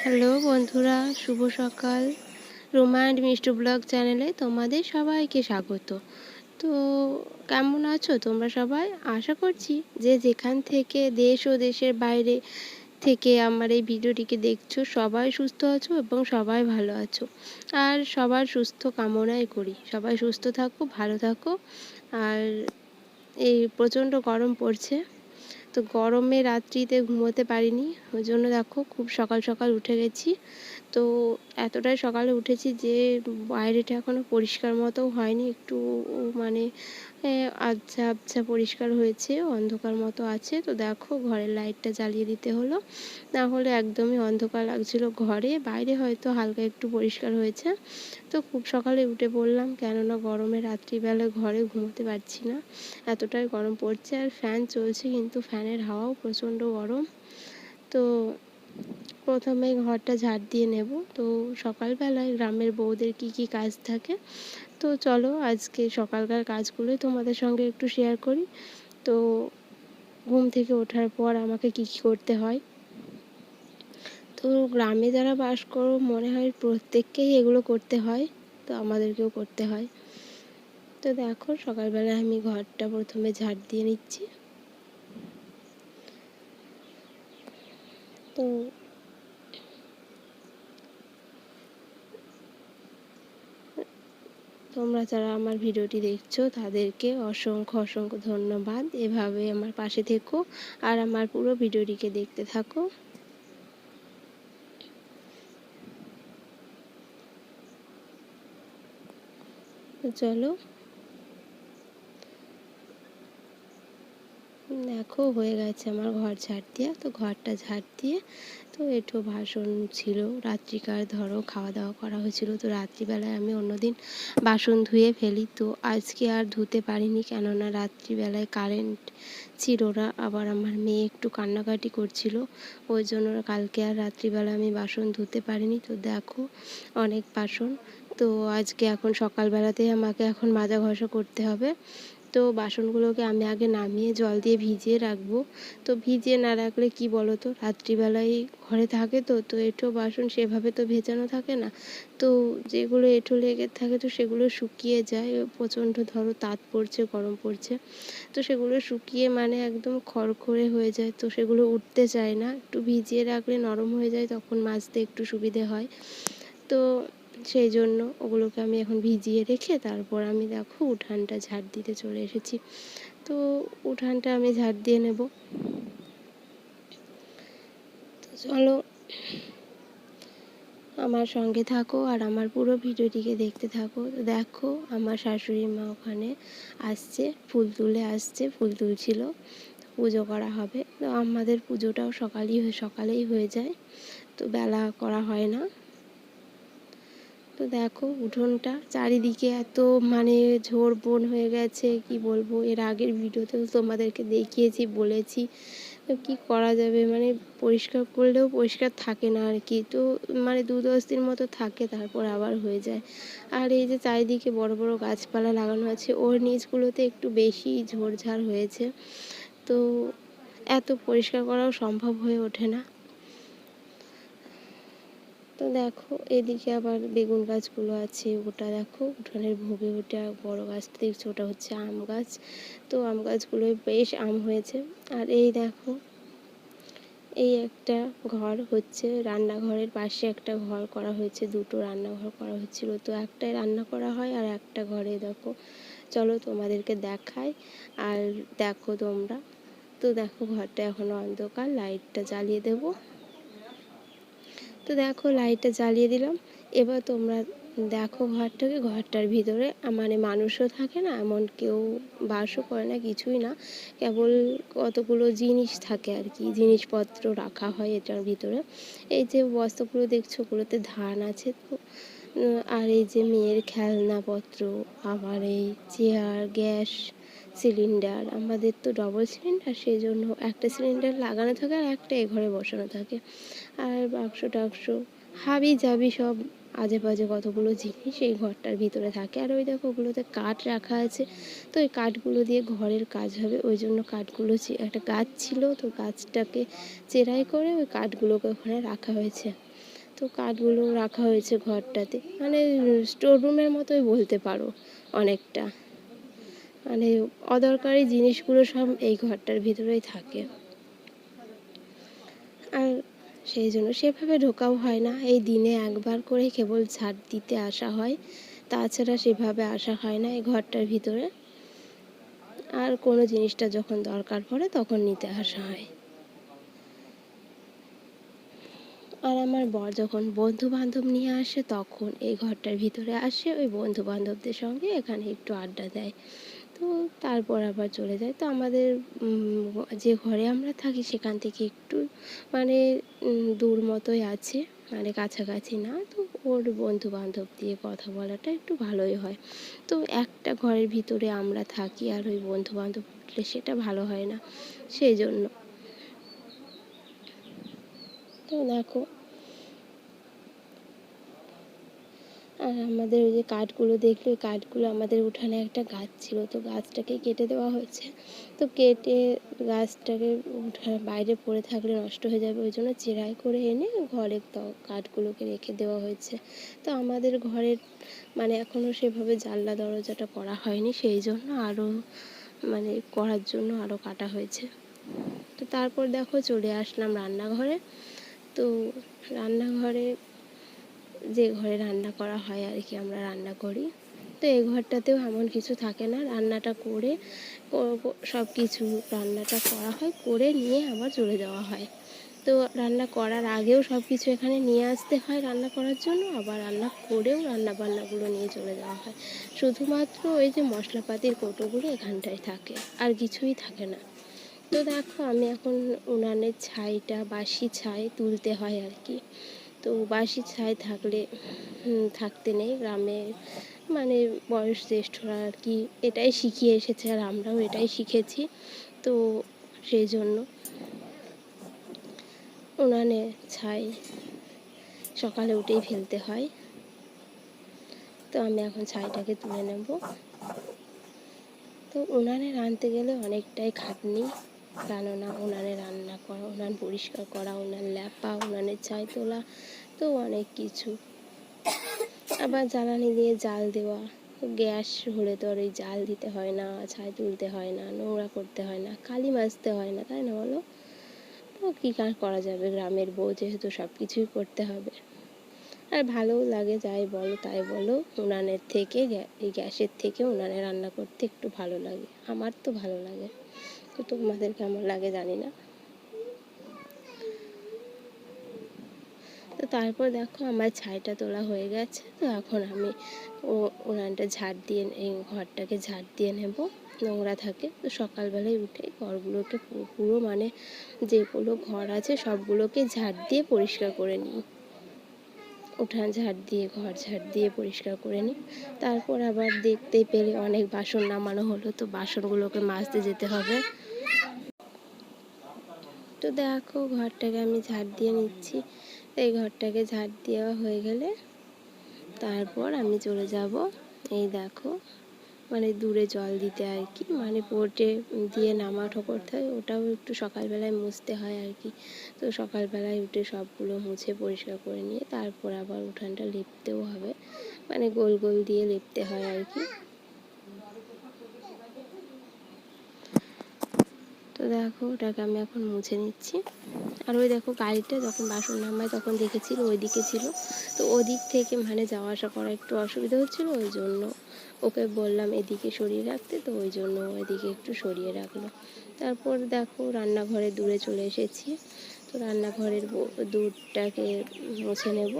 Hello বন্ধুরা, শুভ সকাল। Ruma and Mishtu blog চ্যানেলে তোমাদের সবাইকে স্বাগত। তো কেমন আছো তোমরা সবাই? আশা করছি যে যেখান থেকে দেশ ও দেশের বাইরে থেকে আমার এই ভিডিওটিকে দেখছো সবাই সুস্থ আছো এবং সবাই ভালো আছো। আর সবার সুস্থ কামনাই করি, সবাই সুস্থ থাকো, ভালো থাকো। আর এই প্রচণ্ড গরম পড়ছে, তো গরমে রাত্রিতে ঘুমোতে পারিনি, ওই জন্য দেখো খুব সকাল সকাল উঠে গেছি। তো এতটাই সকালে উঠেছি যে বাইরেটা এখনও পরিষ্কার মতো হয়নি, একটু মানে আবছা আবছা পরিষ্কার হয়েছে, অন্ধকার মতো আছে। তো দেখো ঘরের লাইটটা জ্বালিয়ে দিতে হলো, না হলে একদমই অন্ধকার লাগছিল ঘরে। বাইরে হয়তো হালকা একটু পরিষ্কার হয়েছে। তো খুব সকালে উঠে পড়লাম, কেননা গরমে রাত্রিবেলা ঘরে ঘুমোতে পারছি না, এতটাই গরম পড়ছে। আর ফ্যান চলছে কিন্তু ফ্যানের হাওয়াও প্রচণ্ড গরম। তো প্রথমে ঘরটা ঝাড় দিয়ে নেব। তো সকালবেলায় গ্রামের বউদের কি কি কাজ থাকে, তো চলো আজকে সকালকার কাজগুলোই তোমাদের সঙ্গে একটু শেয়ার করি। তো ঘুম থেকে ওঠার পর আমাকে কি কি করতে হয়, তো গ্রামে যারা বাস করো মনে হয় প্রত্যেককেই এগুলো করতে হয়, তো আমাদেরকেও করতে হয়। তো দেখো সকালবেলায় আমি ঘরটা প্রথমে ঝাড় দিয়ে নিচ্ছি। তো তোমরা যারা আমার ভিডিওটি দেখছো তাদেরকে অসংখ্য অসংখ্য ধন্যবাদ, এভাবে আমার পাশে থেকো আর আমার পুরো ভিডিওটিকে দেখতে থাকো। চলো দেখো হয়ে গেছে আমার ঘর ঝাড় দেওয়া। তো ঘরটা ঝাড় দিয়ে, তো একটু বাসন ছিল রাত্রিকার, ধরো খাওয়া দাওয়া করা হয়েছিল, তো রাত্রিবেলায় আমি অন্যদিন বাসন ধুয়ে ফেলি, তো আজকে আর ধুতে পারিনি, কেননা রাত্রিবেলায় কারেন্ট ছিল না, আবার আমার মেয়ে একটু কান্নাকাটি করছিল, ওই জন্য কালকে আর রাত্রিবেলা আমি বাসন ধুতে পারিনি। তো দেখো অনেক বাসন, তো আজকে এখন সকালবেলাতেই আমাকে এখন মাজা ঘষা করতে হবে। তো বাসনগুলোকে আমি আগে নামিয়ে জল দিয়ে ভিজিয়ে রাখবো। তো ভিজিয়ে না রাখলে কি বলো তো, রাত্রিবেলায় ঘরে থাকে, তো তো এঁঠো বাসন সেভাবে তো ভেজানো থাকে না, তো যেগুলো এঁঠো লেগে থাকে তো সেগুলো শুকিয়ে যায়, প্রচণ্ড ধরো তাপ পড়ছে, গরম পড়ছে, তো সেগুলো শুকিয়ে মানে একদম খড়খড়ে হয়ে যায়, তো সেগুলো উঠতে চায় না। একটু ভিজিয়ে রাখলে নরম হয়ে যায়, তখন মাজতে একটু সুবিধে হয়। তো সেই জন্য ওগুলোকে আমি এখন ভিজিয়ে রেখে তারপর আমি দেখো উঠানটা ঝাড় দিতে চলে এসেছি। তো উঠানটা আমি ঝাড় দিয়ে নেব। তো চলো আমার সঙ্গে থাকো আর আমার পুরো ভিডিওটিকে দেখতে থাকো। তো দেখো আমার শাশুড়ি মা ওখানে আসছে, ফুল তুলে আসছে, ফুল তুলছিল, পুজো করা হবে। তো আমাদের পুজোটাও সকালেই হয়ে যায়, তো বেলা করা হয় না। তো দেখো উঠোনটা চারিদিকে এত মানে ঝোড় বোন হয়ে গেছে, কি বলবো, এর আগের ভিডিওতেও তোমাদেরকে দেখিয়েছি, বলেছি। তো কী করা যাবে, মানে পরিষ্কার করলেও পরিষ্কার থাকে না আর কি, তো মানে 2-10 দিন মতো থাকে, তারপর আবার হয়ে যায়। আর এই যে চারিদিকে বড় বড় গাছপালা লাগানো আছে, ওর নিচগুলোতে একটু বেশি ঝোড়ঝাড় হয়েছে, তো এত পরিষ্কার করাও সম্ভব হয়ে ওঠে না। তো দেখো এদিকে আবার বেগুন গাছগুলো আছে, ওটা দেখো উঠানের ভোগে, ওটা বড় গাছটা দেখছো, ওটা হচ্ছে আম গাছ। তো আম গাছগুলোয় বেশ আম হয়েছে। আর এই দেখো এই একটা ঘর হচ্ছে, রান্নাঘরের পাশে একটা ঘর করা হয়েছে, দুটো রান্নাঘর করা হচ্ছিল, তো একটাই রান্না করা হয় আর একটা ঘরে দেখো, চলো তোমাদেরকে দেখাই আর দেখো তোমরা। তো দেখো ঘরটা এখনো অন্ধকার, লাইটটা জ্বালিয়ে দেবো। তো দেখো লাইটটা জ্বালিয়ে দিলাম। এবার তোমরা দেখো ঘরটাকে, ঘরটার ভিতরে মানে মানুষও থাকে না, এমন কেউ বাসও করে না, কিছুই না, কেবল কতগুলো জিনিস থাকে আর কি, জিনিসপত্র রাখা হয় এটার ভিতরে। এই যে বস্তাগুলো দেখছো, ওগুলোতে ধান আছে। তো আর এই যে মেয়ের খেলনাপত্র, আবার এই চেয়ার, গ্যাস সিলিন্ডার, আমাদের তো ডবল সিলিন্ডার, সেই জন্য একটা সিলিন্ডার লাগানো থাকে আর একটা এ ঘরে বসানো থাকে। আর বাক্স টাক্স হাবি জাবি সব আজে বাজে কতগুলো জিনিস এই ঘরটার ভিতরে থাকে। আর ওই দেখো ওগুলোতে কাঠ রাখা আছে, তো ওই কাঠগুলো দিয়ে ঘরের কাজ হবে, ওই জন্য কাঠগুলো, একটা গাছ ছিল তো গাছটাকে চেরাই করে ওই কাঠগুলোকে ওখানে রাখা হয়েছে। তো কাঠগুলো রাখা হয়েছে ঘরটাতে, মানে স্টোর রুমের মতোই বলতে পারো অনেকটা। মানে অদরকারি জিনিসগুলো সব এই ঘরটার ভিতরেই থাকে। আর সেই জন্য সেভাবে ঢোকাও হয় না, এই দিনে একবার করে কেবল ঝাড় দিতে আসা হয়, তাছাড়া সেভাবে আসা হয় না এই ঘরটার ভিতরে। আর কোনো জিনিসটা যখন দরকার পড়ে তখন নিতে আসা হয়। আর আমার বর যখন বন্ধু বান্ধব নিয়ে আসে তখন এই ঘরটার ভিতরে আসে, ওই বন্ধু বান্ধবদের সঙ্গে এখানে একটু আড্ডা দেয়। তো তারপর আবার চলে যায়। তো আমাদের যে ঘরে আমরা থাকি সেখান থেকে একটু মানে দূর মতোই আছে, মানে কাছাকাছি না। তো ওর বন্ধু বান্ধব দিয়ে কথা বলাটা একটু ভালোই হয়। তো একটা ঘরের ভিতরে আমরা থাকি আর ওই বন্ধু বান্ধব উঠলে সেটা ভালো হয় না, সেই জন্য। তো দেখো, আর আমাদের ওই যে কাঠগুলো দেখলে, ওই কাঠগুলো আমাদের উঠানে একটা গাছ ছিল, তো গাছটাকে কেটে দেওয়া হয়েছে। তো কেটে গাছটাকে বাইরে পড়ে থাকলে নষ্ট হয়ে যাবে, ওই জন্য চেরাই করে এনে ঘরে কাঠগুলোকে রেখে দেওয়া হয়েছে। তো আমাদের ঘরের মানে এখনও সেভাবে জানলা দরজাটা করা হয়নি, সেই জন্য আরও মানে করার জন্য আরও কাটা হয়েছে। তো তারপর দেখো চলে আসলাম রান্নাঘরে। তো রান্নাঘরে যে ঘরে রান্না করা হয় আর কি, আমরা রান্না করি। তো এই ঘরটাতেও এমন কিছু থাকে না, রান্নাটা করে সব কিছু রান্নাটা করা হয়, করে নিয়ে আবার চলে যাওয়া হয়। তো রান্না করার আগেও সব কিছু এখানে নিয়ে আসতে হয় রান্না করার জন্য, আবার রান্না করেও রান্নাবান্নাগুলো নিয়ে চলে যাওয়া হয়। শুধুমাত্র ওই যে মশলাপাতির কৌটোগুলো এখানটায় থাকে, আর কিছুই থাকে না। তো দেখো আমি এখন উনানের ছাইটা, বাসি ছাই তুলতে হয় আর কি। তো বাসি ছাই থাকলে থাকতে নেই গ্রামে, মানে বয়স জ্যেষ্ঠরা আর কি এটাই শিখিয়ে এসেছে, আর আমরাও এটাই শিখেছি। তো সেই জন্য উনানে ছাই সকালে উঠেই ফেলতে হয়। তো আমি এখন ছাইটাকে তুলে নেব। তো উনানে রাঁধতে গেলে অনেকটাই খাটনি, কেননা উনানে রান্না করা, উনান পরিষ্কার করা, উনান ল্যাপা, উনানের ছাই তোলা, তো অনেক কিছু। আবার জ্বালানি দিয়ে জাল দেওয়া, গ্যাস হলে তো আর ওই জাল দিতে হয় না, ছাই তুলতে হয় না, নোংরা করতে হয় না, কালি মাজতে হয় না, তাই না বলো? তো কী কার করা যাবে, গ্রামের বউ যেহেতু সব কিছুই করতে হবে। আর ভালোও লাগে, যাই বলো তাই বলো, উনানের থেকে এই গ্যাসের থেকে উনানে রান্না করতে একটু ভালো লাগে, আমার তো ভালো লাগে। তো তোমাদের কেমন লাগে জানি না। তো তারপর দেখো আমার ছাইটা তোলা হয়ে গেছে। তো এখন আমি উনানটা ঝাড় দিয়ে, এই ঘরটাকে ঝাড় দিয়ে নেব, নোংরা থাকে। তো সকালবেলায় উঠে ঘরগুলোকে পুরো মানে যেগুলো ঘর আছে সবগুলোকে ঝাড় দিয়ে পরিষ্কার করে নিই, উঠান ঝাড় দিয়ে, ঘর ঝাড় দিয়ে পরিষ্কার করে নিই। তারপর আবার দেখতে পেলে অনেক বাসন নামানো হলো, তো বাসনগুলোকে মাজতে যেতে হবে। তো দেখো ঘরটাকে আমি ঝাড় দিয়ে নিচ্ছি। এই ঘরটাকে ঝাড় দেওয়া হয়ে গেলে তারপর আমি চলে যাব, এই দেখো মানে দূরে জল দিতে আর কি, মানে পোর্টে দিয়ে নামাঠো করতে হয়, ওটাও একটু সকালবেলায় মুছতে হয় আর কি। তো সকালবেলায় উঠে সবগুলো মুছে পরিষ্কার করে নিয়ে তারপর আবার উঠানটা লেপতেও হবে, মানে গোল গোল দিয়ে লেপতে হয় আর কি। তো দেখো ওটাকে আমি এখন মুছে নিচ্ছি। আর ওই দেখো গাড়িটা যখন বাসন নামায় তখন দেখেছিল ওইদিকে ছিল, তো ওদিক থেকে মানে যাওয়া আসা করা একটু অসুবিধা হচ্ছিলো, ওই জন্য ওকে বললাম এদিকে সরিয়ে রাখতে, তো ওই জন্য ওইদিকে একটু সরিয়ে রাখলো। তারপর দেখো রান্নাঘরে দূরে চলে এসেছি। তো রান্নাঘরের দূরটাকে মুছে নেব।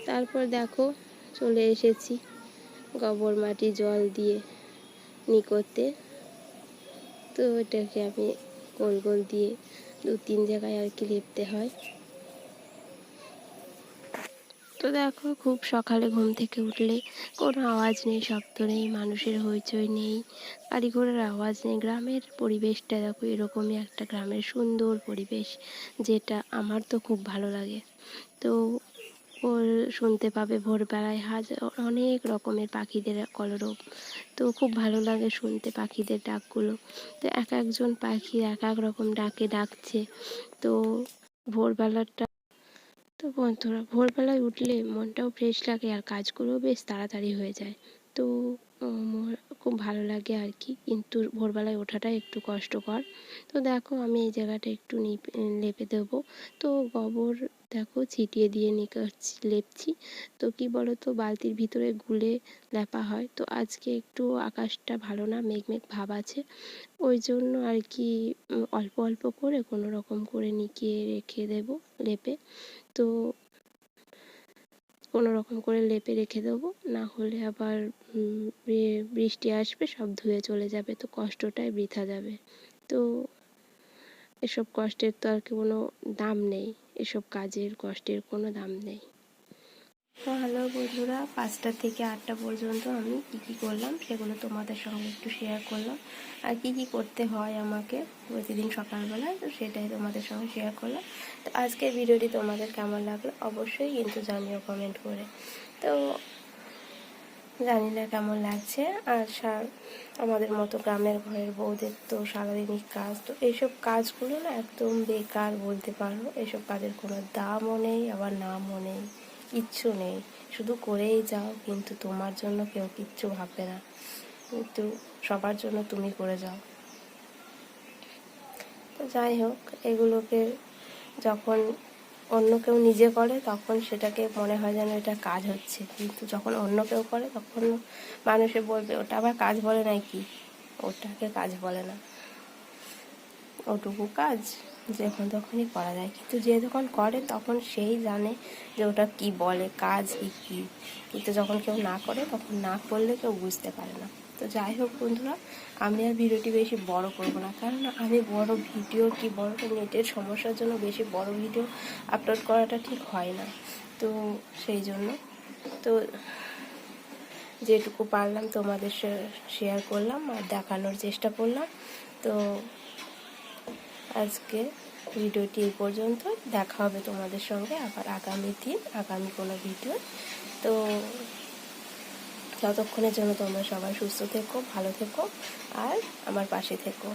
তারপর দেখো চলে এসেছি গোবর মাটি জল দিয়ে নিকোতে। তো এটাকে আমি গোল গোল দিয়ে 2-3 জায়গায় আর কি লেপতে হয়। তো দেখো খুব সকালে ঘুম থেকে উঠলে কোনো আওয়াজ নেই, শব্দ নেই, মানুষের হইচই নেই, গাড়ি ঘোড়ার আওয়াজ নেই, গ্রামের পরিবেশটা দেখো এরকমই একটা গ্রামের সুন্দর পরিবেশ, যেটা আমার তো খুব ভালো লাগে। তো ওর শুনতে পাবে ভোরবেলায় অনেক রকমের পাখিদের কলরব, তো খুব ভালো লাগে শুনতে পাখিদের ডাকগুলো। তো এক একজন পাখি এক এক রকম ডাকে ডাকছে। তো ভোরবেলাটা তো বন্ধুরা, ভোরবেলায় উঠলে মনটাও ফ্রেশ লাগে আর কাজগুলোও বেশ তাড়াতাড়ি হয়ে যায়। তো খুব ভালো লাগে আর কি, কিন্তু ভোরবেলায় ওঠাটা একটু কষ্টকর। তো দেখো আমি এই জায়গাটা একটু লেপে দেবো। তো গোবর দেখো ছিটিয়ে দিয়ে লেপছি। তো কি বলো তো, বালতির ভিতরে গুলে লেপা হয়। তো আজকে একটু আকাশটা ভালো না, মেঘ মেঘ ভাব আছে, ওই জন্য আর কি অল্প অল্প করে কোনো রকম করে নিকিয়ে রেখে দেবো লেপে। তো কোনো রকম করে লেপে রেখে দেবো, না হলে আবার বৃষ্টি আসবে, সব ধুয়ে চলে যাবে, তো কষ্টটাই বৃথা যাবে। তো এসব কষ্টের তো আর কোনো দাম নেই, এসব কাজের কষ্টের কোনো দাম নেই। তো হ্যালো বন্ধুরা, 5টা থেকে 8টা পর্যন্ত আমি কী করলাম সেগুলো তোমাদের সঙ্গে একটু শেয়ার করলাম, আর কী করতে হয় আমাকে প্রতিদিন সকালবেলায়, তো সেটাই তোমাদের সঙ্গে শেয়ার করলাম। তো আজকের ভিডিওটি তোমাদের কেমন লাগলো অবশ্যই কিন্তু জানিও কমেন্ট করে। তো জানি না কেমন লাগছে। আর আমাদের মতো গ্রামের ঘরের বউদের তো সারাদিনই কাজ, তো এইসব কাজগুলো না একদম বেকার বলতে পারো। এইসব কাজের কোনো দামও নেই, আবার নামও নেই, কিচ্ছু নেই, শুধু করেই যাও, কিন্তু তোমার জন্য কেউ কিচ্ছু ভাববে না, কিন্তু সবার জন্য তুমি করে যাও। তো যাই হোক, এগুলোকে যখন অন্য কেউ নিজে করে তখন সেটাকে মনে হয় যেন এটা কাজ হচ্ছে, কিন্তু যখন অন্য কেউ করে তখন মানুষে বলবে ওটা আবার কাজ বলে নাকি, ওটাকে কাজ বলে না, ওটুকু কাজ যখন তখনই করা যায়, কিন্তু যে যখন করে তখন সেই জানে যে ওটা কি বলে, কাজ কি। কিন্তু যখন কেউ না করে তখন না করলে কেউ বুঝতে পারে না। তো যাই হোক বন্ধুরা, আমি আর ভিডিওটি বেশি বড় করব না, কারণ আমি বড় ভিডিও কি বড় নেটের সমস্যার জন্য বেশি বড় ভিডিও আপলোড করাটা ঠিক হয় না। তো সেই জন্য তো যেটুকু পারলাম তোমাদের শেয়ার করলাম আর দেখানোর চেষ্টা করলাম। তো আজকে ভিডিওটি এই পর্যন্ত, দেখা হবে তোমাদের সঙ্গে আবার আগামী কোনো ভিডিও। তো ততক্ষণের জন্য তোমরা সবাই সুস্থ থেকো, ভালো থেকো, আর আমার পাশে থেকো।